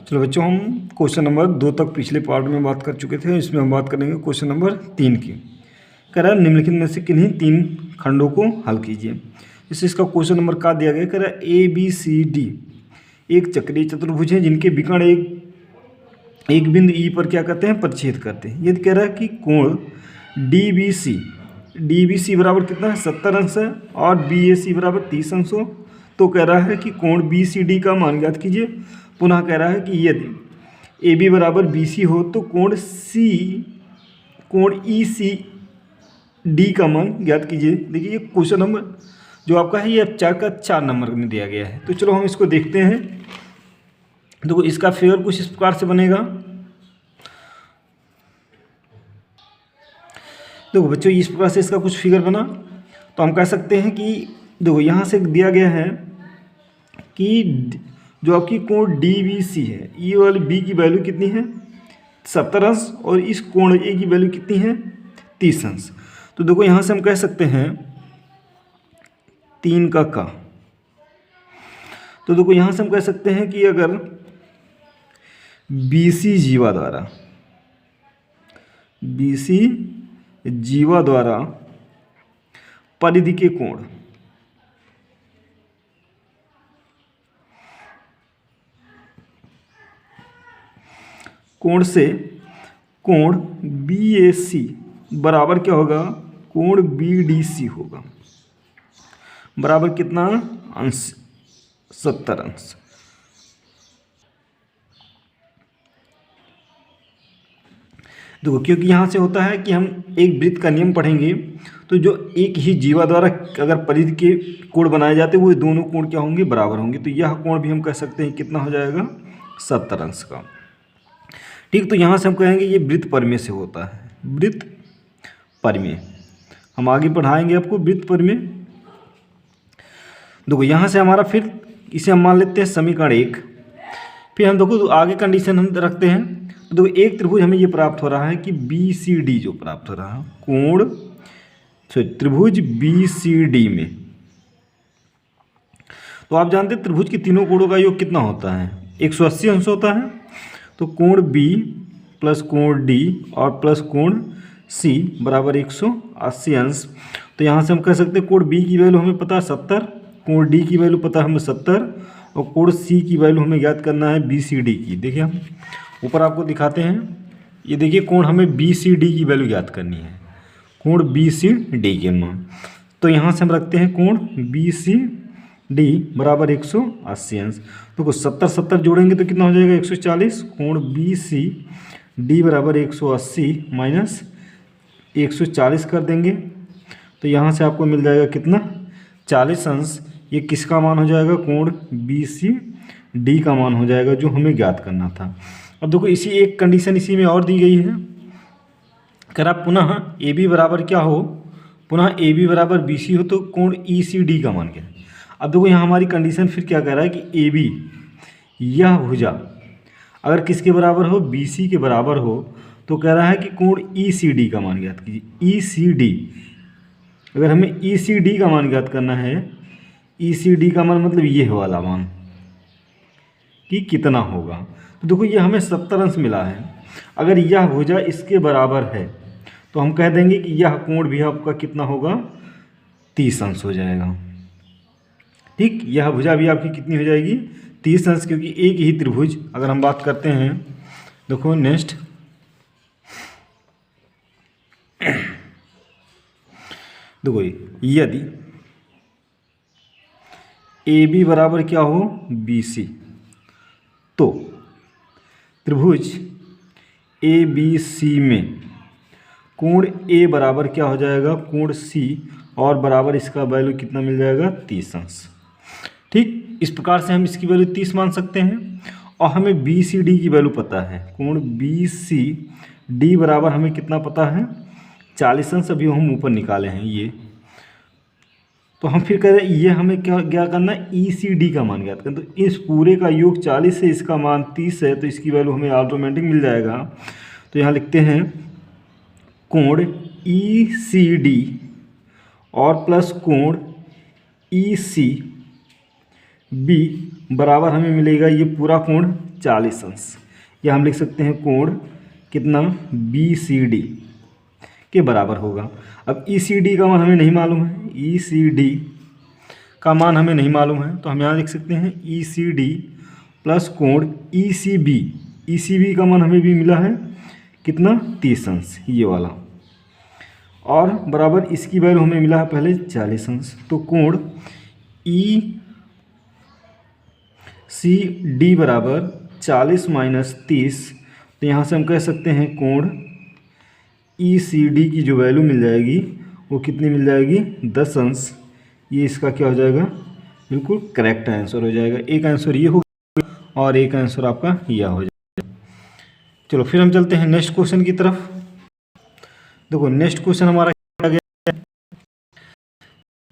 चलो बच्चों, हम क्वेश्चन नंबर 2 तक पिछले पार्ट में बात कर चुके थे। इसमें हम बात करेंगे क्वेश्चन नंबर 3 की। कह रहा है निम्नलिखित में से किन्हीं 3 खंडों को हल कीजिए। इससे इसका क्वेश्चन नंबर क्या दिया गया, कह रहा है ABCD एक चक्रीय चतुर्भुज है जिनके विकर्ण एक बिंदु ई पर क्या करते हैं, परिच्छेद करते हैं। यदि कह रहा है कि कोण DBC बराबर कितना है, 70 अंश है, और BAC बराबर 30 अंश हो, तो कह रहा है कि कोण BCD का मान ज्ञात कीजिए। पुनः कह रहा है कि यदि AB बराबर BC हो तो कोण ECD का मान ज्ञात कीजिए। देखिए ये क्वेश्चन नंबर जो आपका है ये 4 नंबर में दिया गया है। तो चलो हम इसको देखते हैं। देखो इसका फिगर कुछ इस प्रकार से बनेगा। देखो बच्चों, इस प्रकार से इसका कुछ फिगर बना तो हम कह सकते हैं कि देखो यहाँ से दिया गया है कि जो आपकी कोण DBC है, ये वाली B की वैल्यू कितनी है, 70 अंश, और इस कोण A की वैल्यू कितनी है, 30 अंश। तो देखो यहाँ से हम कह सकते हैं 3 का का। तो देखो यहाँ से हम कह सकते हैं कि अगर BC जीवा द्वारा परिधि के कोण से कोण BAC बराबर क्या होगा, कोण BDC होगा, बराबर कितना अंश, 70 अंश। देखो क्योंकि यहाँ से होता है कि हम एक वृत्त का नियम पढ़ेंगे तो जो एक ही जीवा द्वारा अगर परिधि के कोण बनाए जाते हैं वो दोनों कोण क्या होंगे, बराबर होंगे। तो यह कोण भी हम कह सकते हैं कितना हो जाएगा, 70 अंश का। ठीक, तो यहाँ से हम कहेंगे ये वृत्त परिमेय से होता है, वृत्त परिमेय। हम आगे पढ़ाएंगे आपको वृत्त परिमेय। देखो यहाँ से हमारा फिर इसे हम मान लेते हैं समीकरण 1। फिर हम देखो आगे कंडीशन हम रखते हैं। तो देखो एक त्रिभुज हमें ये प्राप्त हो रहा है कि BCD जो प्राप्त हो रहा है, कोण त्रिभुज BCD में। तो आप जानते हैं त्रिभुज के तीनों कोणों का योग कितना होता है, 180 अंश होता है। तो कोण B प्लस कोण D और प्लस कोण C बराबर 180 अंश। तो यहाँ से हम कह सकते हैं कोण B की वैल्यू हमें पता है 70, कोण D की वैल्यू पता है हमें 70, और कोण C की वैल्यू हमें ज्ञात करना है BCD की। देखिए हम ऊपर आपको दिखाते हैं, ये देखिए कोण हमें BCD की वैल्यू ज्ञात करनी है, कोण BCD के मान। तो यहाँ से हम रखते हैं कोण BCD बराबर 180 अंश। तो 70 जोड़ेंगे तो कितना हो जाएगा, 140। कोण BCD बराबर 180 माइनस 140 कर देंगे तो यहाँ से आपको मिल जाएगा कितना, 40 अंश। ये किसका मान हो जाएगा, कोण BCD का मान हो जाएगा जो हमें ज्ञात करना था। अब देखो इसी एक कंडीशन इसी में और दी गई है। अगर आप पुनः AB बराबर क्या हो, पुनः AB बराबर BC हो तो कोण ECD का मान क्या है। अब देखो यहाँ हमारी कंडीशन फिर क्या कह रहा है कि AB यह भुजा अगर किसके बराबर हो, BC के बराबर हो, तो कह रहा है कि कोण ECD का मान ज्ञात कीजिए। ECD, अगर हमें ECD का मान ज्ञात करना है, ECD का मान मतलब ये वाला मान कि कितना होगा। तो देखो ये हमें 70 अंश मिला है। अगर यह भुजा इसके बराबर है तो हम कह देंगे कि यह कोण भी आपका कितना होगा, 30 अंश हो जाएगा। ठीक, यह भुजा भी आपकी कितनी हो जाएगी, 30 अंश, क्योंकि एक ही त्रिभुज अगर हम बात करते हैं। देखो नेक्स्ट, देखो यदि AB बराबर क्या हो, BC, तो त्रिभुज ABC में कोण A बराबर क्या हो जाएगा, कोण C, और बराबर इसका वैल्यू कितना मिल जाएगा, 30 अंश। ठीक, इस प्रकार से हम इसकी वैल्यू 30 मान सकते हैं। और हमें BCD की वैल्यू पता है, कोण BCD बराबर हमें कितना पता है, 40 अंश। अभी हम ऊपर निकाले हैं ये, तो हम फिर कह रहे हैं ये हमें क्या करना है, ECD का मान ज्ञात करना। तो इस पूरे का योग 40 है, इसका मान 30 है, तो इसकी वैल्यू हमें ऑटोमेटिक मिल जाएगा। तो यहाँ लिखते हैं कोण ECD और प्लस कोण ECB बराबर हमें मिलेगा ये पूरा कोण 40 अंश, या हम लिख सकते हैं कोण कितना BCD के बराबर होगा। अब ECD का मान हमें नहीं मालूम है, ECD का मान हमें नहीं मालूम है, तो हम यहाँ लिख सकते हैं ECD प्लस कोण ECB। ECB का मान हमें भी मिला है कितना 30 अंश, ये वाला, और बराबर इसकी वैल्यू हमें मिला है पहले 40 अंश। तो कोण ECD बराबर 40 माइनस 30, तो यहाँ से हम कह सकते हैं कोण ECD की जो वैल्यू मिल जाएगी वो कितनी मिल जाएगी 10 अंश। ये इसका क्या हो जाएगा, बिल्कुल करेक्ट आंसर हो जाएगा। एक आंसर ये होगा और एक आंसर आपका यह हो जाएगा। चलो फिर हम चलते हैं नेक्स्ट क्वेश्चन की तरफ। देखो नेक्स्ट क्वेश्चन हमारा क्या गया है,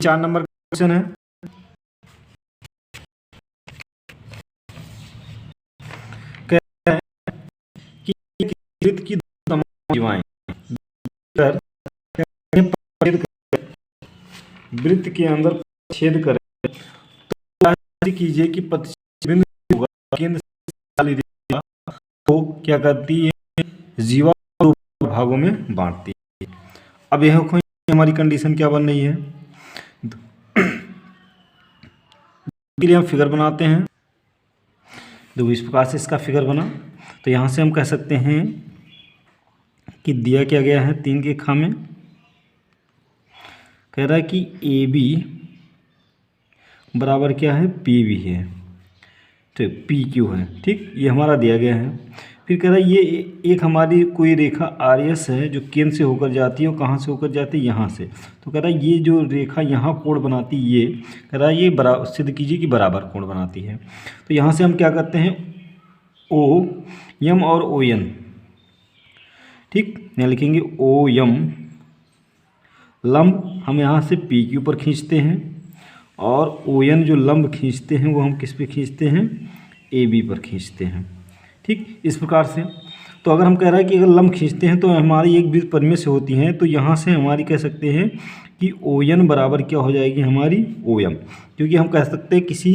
4 नंबर का क्वेश्चन है। कहता है कि वृत्त की तमाम जीवाएं वृत्त के अंदर छेद करें, तो कीजिए कि प्रतिबिंब केंद्र से रेखा को क्या करती है, जीवा को 2 भागों में बांटती है। अब यह हमारी कंडीशन क्या बन रही है, के लिए हम फिगर बनाते हैं। देखो इस प्रकार से इसका फिगर बना, तो यहाँ से हम कह सकते हैं कि दिया क्या गया है 3 के खा में, कह रहा है कि AB बराबर क्या है PB है, तो PQ है, ठीक, ये हमारा दिया गया है। फिर कह रहा है ये एक हमारी कोई रेखा RS है जो केंद्र से होकर जाती है, और कहाँ से होकर जाती है, यहाँ से। तो कह रहा है ये जो रेखा यहाँ कोण बनाती है, ये कह रहा है ये बराबर सिद्ध कीजिए कि बराबर कोण बनाती है। तो यहाँ से हम क्या करते हैं OM और ON, ठीक, यहाँ लिखेंगे OM लंब हम यहाँ से PQ पर खींचते हैं, और ON जो लंब खींचते हैं वो हम किस पे खींचते हैं, AB पर खींचते हैं, ठीक, इस प्रकार से। तो अगर हम कह रहे हैं कि अगर लंब खींचते हैं तो हमारी एक वृत्त परिमेय से होती हैं, तो यहाँ से हमारी कह सकते हैं कि ON बराबर क्या हो जाएगी हमारी OM, क्योंकि हम कह सकते हैं किसी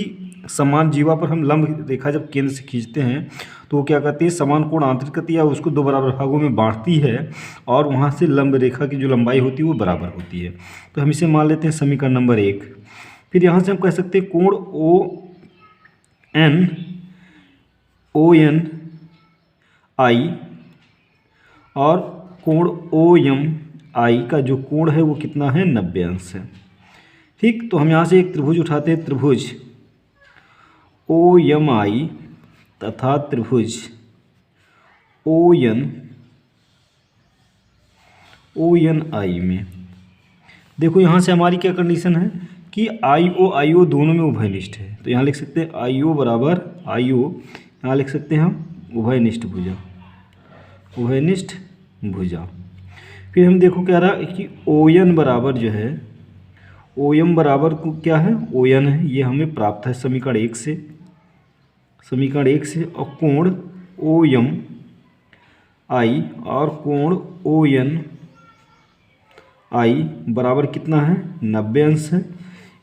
समान जीवा पर हम लंब रेखा जब केंद्र से खींचते हैं तो वो क्या करती है, समान कोण आंतरिक करती है, उसको 2 बराबर भागों में बांटती है, और वहाँ से लंब रेखा की जो लंबाई होती है वो बराबर होती है। तो हम इसे मान लेते हैं समीकरण नंबर 1। फिर यहाँ से हम कह सकते हैं कोण ON I और कोण OM I का जो कोण है वो कितना है 90 अंश है, ठीक। तो हम यहाँ से एक त्रिभुज उठाते हैं, त्रिभुज OMI तथा त्रिभुज ONI में। देखो यहाँ से हमारी क्या कंडीशन है कि IO दोनों में उभयनिष्ठ है, तो यहाँ लिख सकते हैं IO बराबर IO, यहाँ लिख सकते हैं हम उभयनिष्ठ भुजा, उभयनिष्ठ भुजा। फिर हम देखो कह रहा है कि ON बराबर जो है, OM बराबर को क्या है ON है, ये हमें प्राप्त है समीकरण 1 से, समीकरण 1 से। और कोण OMI और कोण ONI बराबर कितना है 90 अंश है।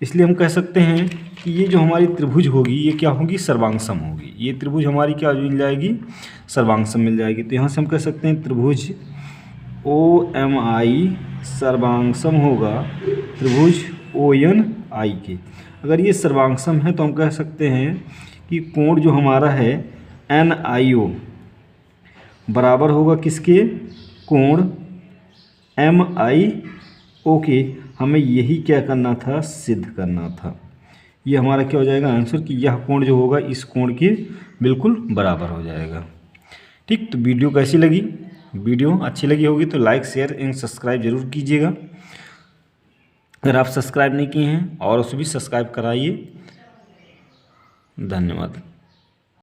इसलिए हम कह सकते हैं कि ये जो हमारी त्रिभुज होगी ये क्या होगी, सर्वांगसम होगी। ये त्रिभुज हमारी क्या मिल जाएगी, सर्वांगसम मिल जाएगी। तो यहाँ से हम कह सकते हैं त्रिभुज OMI सर्वांगसम होगा त्रिभुज ONI के। अगर ये सर्वांगसम है तो हम कह सकते हैं कि कोण जो हमारा है NIO बराबर होगा किसके, कोण MIO के। हमें यही क्या करना था, सिद्ध करना था। ये हमारा क्या हो जाएगा आंसर, कि यह कोण जो होगा इस कोण के बिल्कुल बराबर हो जाएगा, ठीक। तो वीडियो कैसी लगी, वीडियो अच्छी लगी होगी तो लाइक शेयर एंड सब्सक्राइब जरूर कीजिएगा। अगर आप सब्सक्राइब नहीं किए हैं और उसे भी सब्सक्राइब कराइए। धन्यवाद।